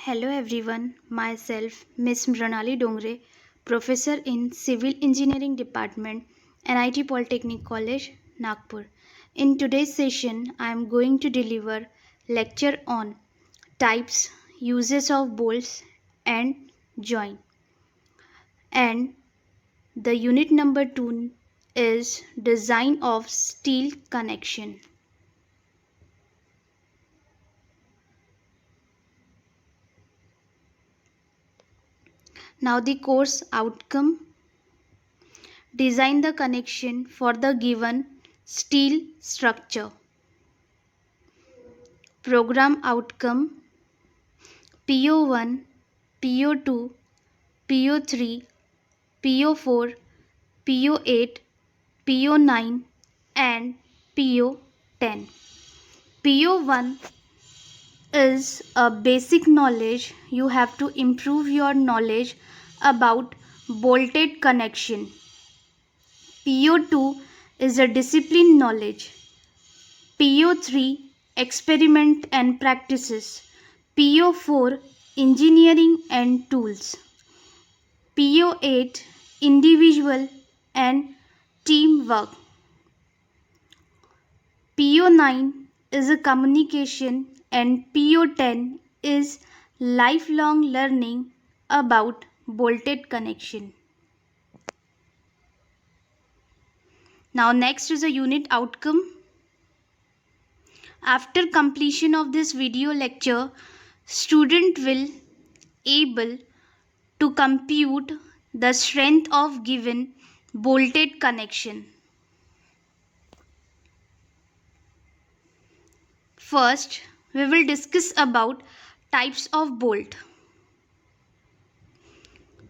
Hello everyone, myself Miss Mranali Dongre, Professor in Civil Engineering Department, NIT Polytechnic College, Nagpur. In today's session, I am going to deliver lecture on types, uses of bolts and joint. And the unit number 2 is design of steel connection. Now the course outcome: design the connection for the given steel structure. Program outcome: PO1, PO2, PO3, PO4, PO8, PO9 and PO10. PO1 is a basic knowledge. You have to improve your knowledge about bolted connection. PO2 is a discipline knowledge. PO3 experiment and practices. PO4 engineering and tools. PO8 individual and teamwork. PO9 is a communication and PO10 is lifelong learning about bolted connection. Now next is a unit outcome. After completion of this video lecture, student will able to compute the strength of given bolted connection. First, we will discuss about types of bolt.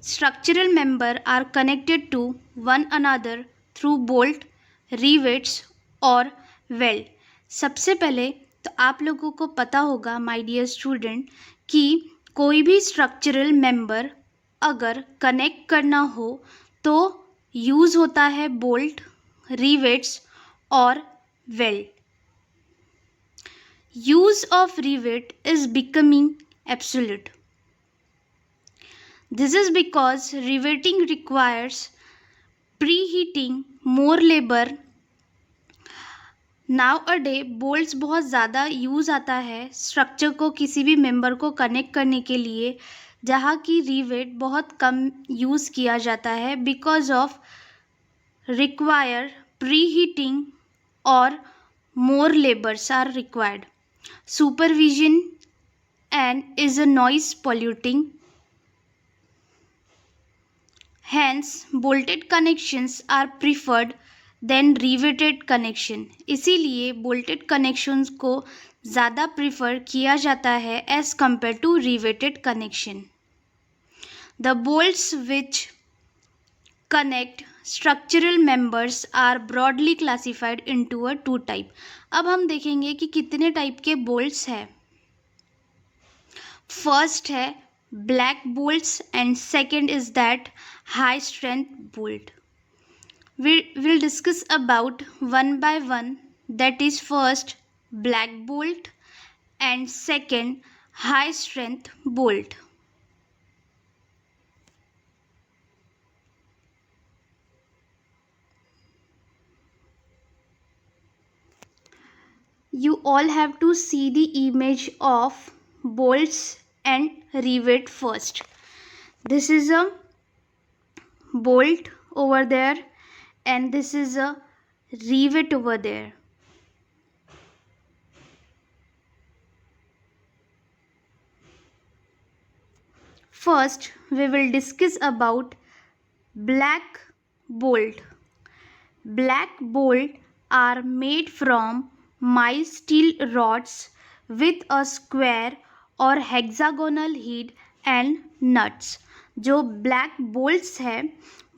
Structural members are connected to one another through bolt, rivets और weld. सबसे पहले तो आप लोगों को पता होगा my dear student कि कोई भी स्ट्रक्चरल मेंबर अगर कनेक्ट करना हो तो यूज़ होता है बोल्ट, रिवेट्स और weld. Use of rivet is becoming absolute. This is because riveting requires preheating, more labor. Nowadays bolts बहुत ज़्यादा यूज़ आता है स्ट्रक्चर को किसी भी मेंबर को कनेक्ट करने के लिए, जहाँ की रिवेट बहुत कम यूज़ किया जाता है बिकॉज ऑफ रिक्वायर preheating और more labors are required. Supervision and is a noise polluting. Hence, bolted connections are preferred than riveted connection. इसीलिए bolted connections को ज़्यादा प्रीफर किया जाता है as compared to riveted connection. The bolts which connect structural members are broadly classified into a two type. अब हम देखेंगे कि कितने टाइप के बोल्ट्स हैं. फर्स्ट है black bolts and second is that high strength bolt. we'll discuss about one by one. That is first black bolt and second high strength bolt. You all have to see the image of bolts and rivet first. This is a bolt over there and this is a rivet over there. First, we will discuss about black bolt. Black bolt are made from mild steel rods with a square और hexagonal head and nuts. जो black bolts है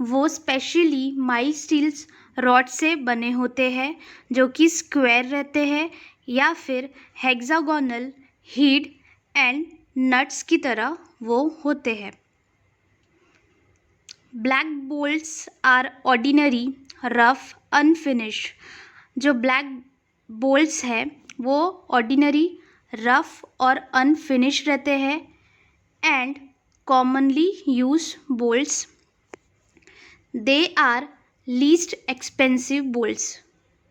वो specially mild steels rod से बने होते हैं जो कि स्क्वायर रहते हैं या फिर हेक्सागोनल हेड एंड नट्स की तरह वो होते हैं. Black bolts are ordinary, rough, unfinished. जो ब्लैक बोल्ट्स है वो ऑर्डिनरी, रफ और अनफिनिश्ड रहते हैं. and commonly used bolts. They are least expensive bolts.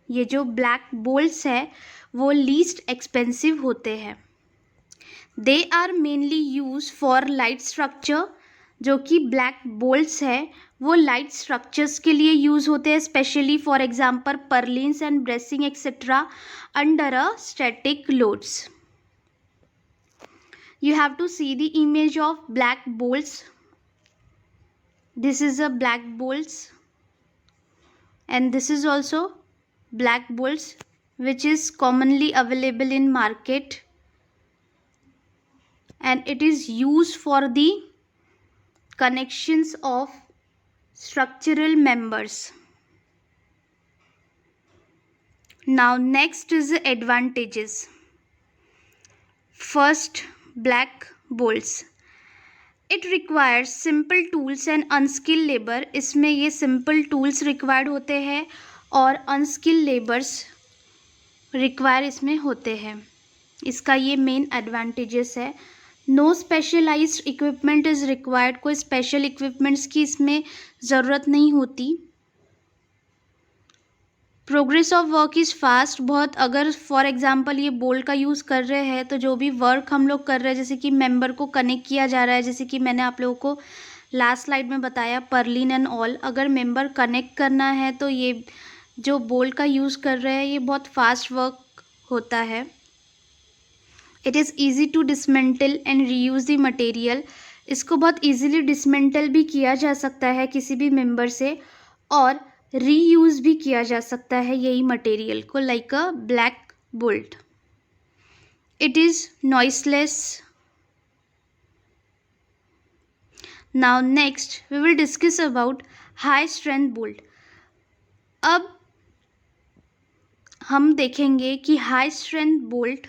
ये जो ब्लैक बोल्ट्स है वो लीस्ट एक्सपेंसिव होते हैं. They are mainly use for light structure. जो कि ब्लैक बोल्ट्स है वो लाइट स्ट्रक्चर्स के लिए यूज होते हैं, specially for example purlins and bracing etcetera under a static loads. You have to see the image of black bolts. This is a black bolts and this is also black bolts which is commonly available in market and it is used for the connections of structural members. Now next is the advantages. First, black bolts. It requires simple tools and unskilled labor. इसमें ये simple tools required होते हैं और unskilled labors require इसमें होते हैं. इसका ये main advantages है. No specialized equipment is required. कोई special equipments की इसमें ज़रूरत नहीं होती. Progress of work is fast. बहुत अगर फॉर एग्जांपल ये बोल्ट का यूज़ कर रहे हैं तो जो भी वर्क हम लोग कर रहे हैं, जैसे कि मेंबर को कनेक्ट किया जा रहा है, जैसे कि मैंने आप लोगों को लास्ट स्लाइड में बताया पर्लिन एंड ऑल, अगर मेंबर कनेक्ट करना है तो ये जो बोल्ट का यूज़ कर रहे हैं ये बहुत फास्ट वर्क होता है. It is easy to dismantle and reuse the material. इसको बहुत ईजीली डिसमेंटल भी किया जा सकता है किसी भी मेंबर से और रीयूज़ भी किया जा सकता है यही मटेरियल को, like a black bolt. It is noiseless. Now next we will discuss about high strength bolt. अब हम देखेंगे कि हाई स्ट्रेंथ बोल्ट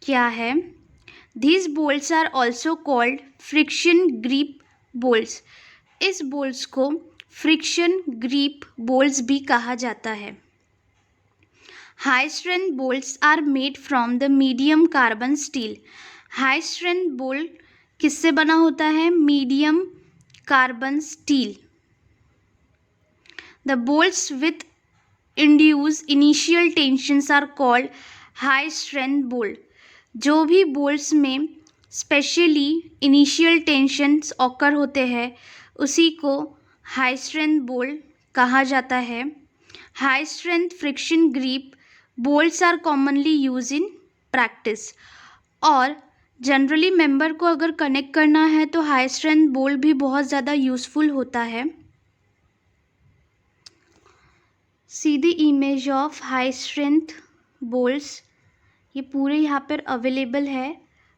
क्या है. These bolts are also called friction grip bolts. इस बोल्ट्स को फ्रिक्शन ग्रिप बोल्ट्स भी कहा जाता है. High strength bolts are made from the medium carbon steel. High strength bolt किससे बना होता है? Medium carbon steel. The bolts with induce initial tensions are called high strength bolt. जो भी बोल्ट्स में स्पेशली इनिशियल टेंशंस ऑकर होते हैं उसी को हाई स्ट्रेंथ बोल्ट कहा जाता है. High strength friction grip bolts are commonly use in practice. और जनरली मेंबर को अगर कनेक्ट करना है तो हाई स्ट्रेंथ बोल्ट भी बहुत ज़्यादा यूज़फुल होता है. See the image of high strength bolts. ये पूरे यहाँ पर अवेलेबल है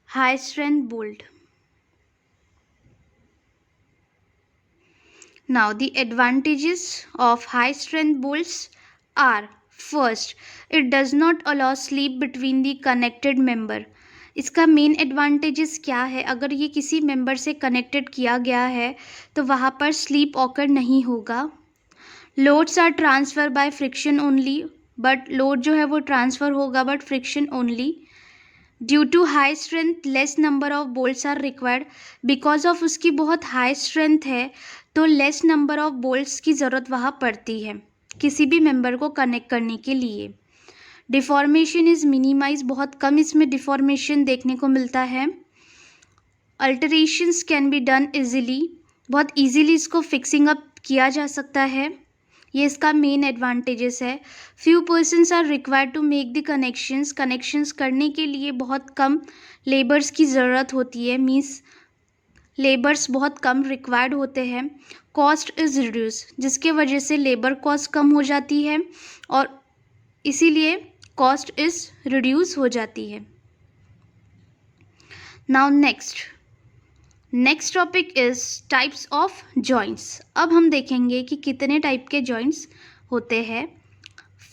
high strength bolt. Now the advantages of high strength bolts are, first, it does not allow sleep between the connected member. इसका मेन एडवांटेजेस क्या है? अगर ये किसी मेंबर से कनेक्टेड किया गया है तो वहाँ पर स्लीप ऑकर नहीं होगा. Loads are transfer by friction only. But load जो है वो ट्रांसफ़र होगा but friction only. Due to high strength less number of bolts are required. Because of उसकी बहुत हाई स्ट्रेंथ है तो लेस नंबर ऑफ बोल्ट्स की ज़रूरत वहाँ पड़ती है किसी भी मेंबर को कनेक्ट करने के लिए. Deformation is minimize. बहुत कम इसमें डिफॉर्मेशन देखने को मिलता है. Alterations can be done easily. बहुत इजीली इसको फिक्सिंग अप किया जा सकता है. ये इसका मेन एडवांटेजेस है. Few persons are required to make the connections. Connections करने के लिए बहुत कम लेबर्स की ज़रूरत होती है. मीन्स लेबर्स बहुत कम रिक्वायर्ड होते हैं. Cost is reduce. जिसके वजह से लेबर कॉस्ट कम हो जाती है और इसीलिए कॉस्ट इज़ रिड्यूस हो जाती है. Now next topic is types of joints. अब हम देखेंगे कि कितने टाइप के जॉइंट्स होते हैं.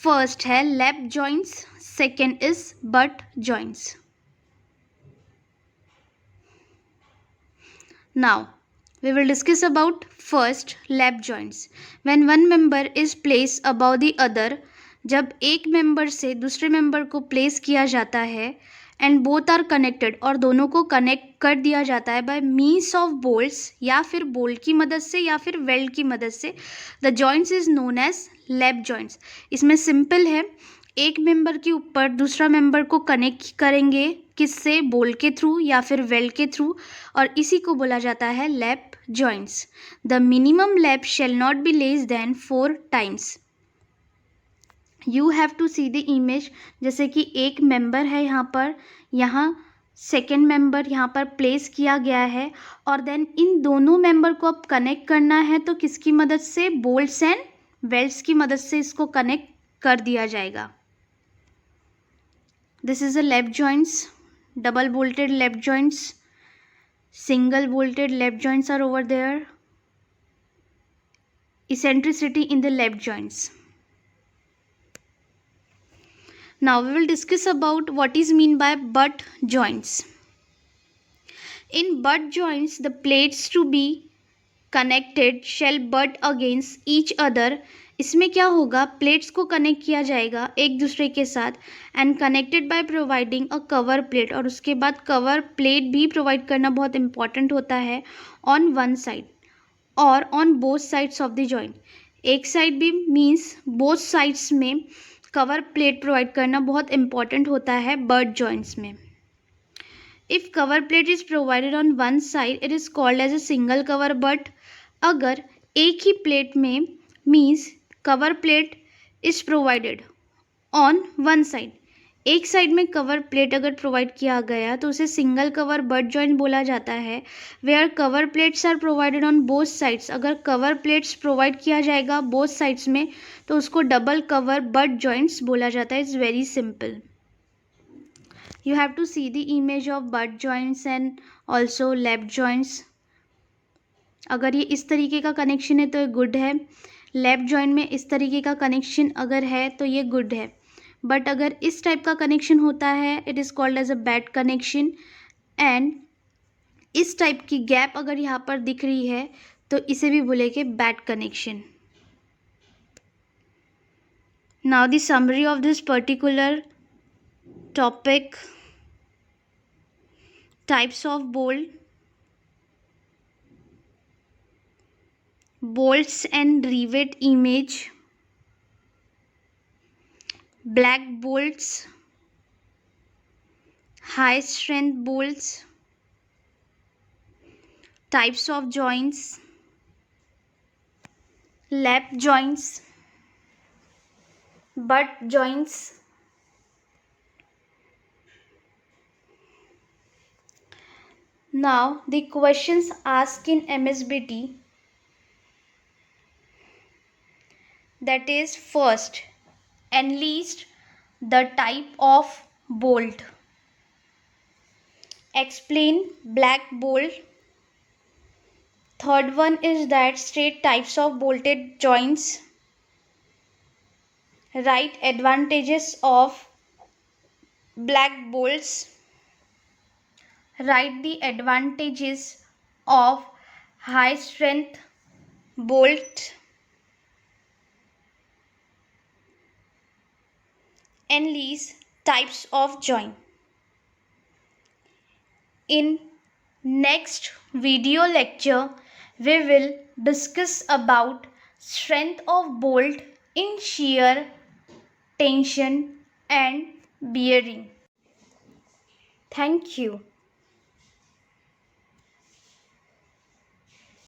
फर्स्ट है lap joints. Second is but joints. Now, we will discuss about first lap joints. When one member is placed above the other, जब एक मेंबर से दूसरे मेंबर को प्लेस किया जाता है एंड बोथ आर कनेक्टेड, और दोनों को कनेक्ट कर दिया जाता है बाय मीन्स ऑफ बोल्ट्स, या फिर बोल्ट की मदद से या फिर वेल्ड की मदद से. The joints is known as lap joints. इसमें सिंपल है, एक मेंबर के ऊपर दूसरा मेंबर को कनेक्ट करेंगे, किससे? बोल्ट के थ्रू या फिर वेल्ड के थ्रू, और इसी को बोला जाता है lap joints. The minimum lap shall not be less than 4 times. You have to see the image. जैसे कि एक मेंबर है यहाँ पर, यहाँ सेकेंड मेंबर यहाँ पर प्लेस किया गया है, और देन इन दोनों मेंबर को अब कनेक्ट करना है, तो किसकी मदद से? बोल्ट्स एंड वेल्ड्स की मदद से इसको कनेक्ट कर दिया जाएगा. This is a lap joints. Double bolted lap joints, single bolted lap joints are over there. Eccentricity in the lap joints. Now we will discuss about what is mean by butt joints. In butt joints, the plates to be connected shall butt against each other. इसमें क्या होगा? Plates को connect किया जाएगा एक दूसरे के साथ, and connected by providing a cover plate, और उसके बाद कवर प्लेट भी प्रोवाइड करना बहुत इंपॉर्टेंट होता है, ऑन वन साइड और on both sides of the joint. एक साइड भी मीन्स बोथ साइड्स में कवर प्लेट प्रोवाइड करना बहुत इंपॉर्टेंट होता है बट जॉइंट्स में. If cover plate is provided on one side, it is called as a single cover butt. अगर एक ही प्लेट में means cover plate is provided on one side, एक साइड में कवर प्लेट अगर प्रोवाइड किया गया तो उसे सिंगल कवर बट जॉइंट बोला जाता है. Where cover plates are provided on both sides, अगर कवर प्लेट्स प्रोवाइड किया जाएगा बोथ साइड्स में तो उसको डबल कवर बट जॉइंट्स बोला जाता है. It's very simple. You have to see the image of butt joints and also lap joints. अगर ये इस तरीके का कनेक्शन है तो ये गुड है. लैप जॉइंट में इस तरीके का कनेक्शन अगर है तो ये गुड है. बट अगर इस टाइप का कनेक्शन होता है, it is called as a bad connection. And इस टाइप की गैप अगर यहाँ पर दिख रही है तो इसे भी बोलेंगे bad connection. Now the summary of this particular topic. Types of bolt, bolts and rivet image, black bolts, high strength bolts, types of joints, lap joints, butt joints. Now the questions asked in MSBT, that is, first, enlist the type of bolt. Explain black bolt. Third one is that state types of bolted joints. Write advantages of black bolts. Write the advantages of high strength bolt. Enlist types of joint. In next video lecture, we will discuss about strength of bolt in shear, tension and bearing. Thank you.